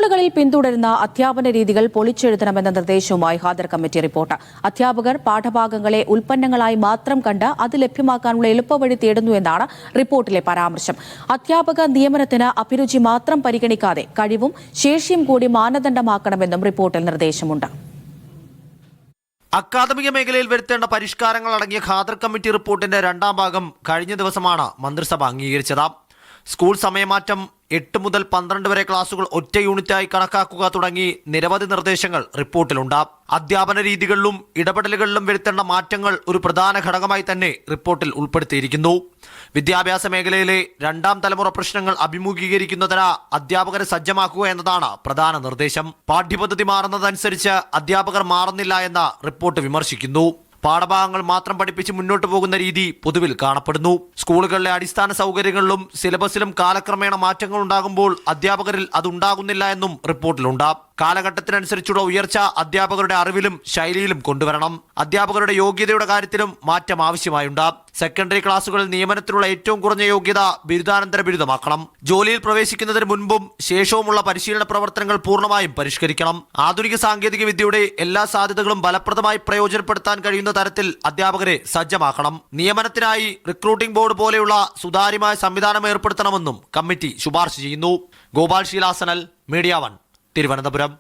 സ്കൂളുകളിൽ പിന്തുടരുന്ന അധ്യാപന രീതികൾ പൊളിച്ചെഴുതണമെന്ന നിർദ്ദേശവുമായി ഖാദർ കമ്മിറ്റി റിപ്പോർട്ട്. അധ്യാപകർ പാഠഭാഗങ്ങളെ ഉൽപ്പന്നങ്ങളായി മാത്രം കണ്ട് അത് ലഭ്യമാക്കാനുള്ള എളുപ്പവഴി തേടുന്നു എന്നാണ് റിപ്പോർട്ടിലെ പരാമർശം. അധ്യാപക നിയമനത്തിന് അഭിരുചി മാത്രം പരിഗണിക്കാതെ കഴിവും ശേഷിയും കൂടി മാനദണ്ഡമാക്കണമെന്നും റിപ്പോർട്ടിൽ നിർദ്ദേശമുണ്ട്. അക്കാദമിക മേഖലയിൽ വരുത്തേണ്ട പരിഷ്കാരങ്ങൾ അടങ്ങിയ ഖാദർ കമ്മിറ്റി റിപ്പോർട്ടിന്റെ രണ്ടാം ഭാഗം കഴിഞ്ഞ ദിവസമാണ് മന്ത്രിസഭ അംഗീകരിച്ചത്. സ്കൂൾ സമയമാറ്റം, 8 മുതൽ 12 വരെ ക്ലാസുകൾ ഒറ്റ യൂണിറ്റായി കണക്കാക്കുക തുടങ്ങി നിരവധി നിർദ്ദേശങ്ങൾ റിപ്പോർട്ടിലുണ്ട്. അധ്യാപന രീതികളിലും ഇടപെടലുകളിലും വരുത്തേണ്ട മാറ്റങ്ങൾ ഒരു പ്രധാന ഘടകമായി തന്നെ റിപ്പോർട്ടിൽ ഉൾപ്പെടുത്തിയിരിക്കുന്നു. വിദ്യാഭ്യാസ മേഖലയിലെ രണ്ടാം തലമുറ പ്രശ്നങ്ങൾ അഭിമുഖീകരിക്കുന്നതിന് അധ്യാപകരെ സജ്ജമാക്കുക എന്നതാണ് പ്രധാന നിർദ്ദേശം. പാഠ്യപദ്ധതി മാറുന്നതനുസരിച്ച് അധ്യാപകർ മാറുന്നില്ല എന്ന് റിപ്പോർട്ട് വിമർശിക്കുന്നു. പാഠഭാഗങ്ങൾ മാത്രം പഠിപ്പിച്ച് മുന്നോട്ട് പോകുന്ന രീതി പൊതുവിൽ കാണപ്പെടുന്നു. സ്കൂളുകളിലെ അടിസ്ഥാന സൗകര്യങ്ങളിലും സിലബസിലും കാലക്രമേണ മാറ്റങ്ങൾ ഉണ്ടാകുമ്പോൾ അധ്യാപകരിൽ അതുണ്ടാകുന്നില്ല എന്നും റിപ്പോർട്ടിലുണ്ട്. കാലഘട്ടത്തിനനുസരിച്ചുള്ള ഉയർച്ച അധ്യാപകരുടെ അറിവിലും ശൈലിയിലും കൊണ്ടുവരണം. അധ്യാപകരുടെ യോഗ്യതയുടെ കാര്യത്തിലും മാറ്റം ആവശ്യമായുണ്ട്. സെക്കൻഡറി ക്ലാസുകളിൽ നിയമനത്തിനുള്ള ഏറ്റവും കുറഞ്ഞ യോഗ്യത ബിരുദാനന്തര ബിരുദമാക്കണം. ജോലിയിൽ പ്രവേശിക്കുന്നതിന് മുൻപും ശേഷവുമുള്ള പരിശീലന പ്രവർത്തനങ്ങൾ പൂർണ്ണമായും പരിഷ്കരിക്കണം. ആധുനിക സാങ്കേതിക വിദ്യയുടെ എല്ലാ സാധ്യതകളും ഫലപ്രദമായി പ്രയോജനപ്പെടുത്താൻ കഴിയുന്ന തരത്തിൽ അധ്യാപകരെ സജ്ജമാക്കണം. നിയമനത്തിനായി റിക്രൂട്ടിംഗ് ബോർഡ് പോലെയുള്ള സുതാര്യമായ സംവിധാനം ഏർപ്പെടുത്തണമെന്നും കമ്മിറ്റി ശുപാർശ ചെയ്യുന്നു. ഗോപാൽ ശീലാസനൽ, മീഡിയ 1, തിരുവനന്തപുരം.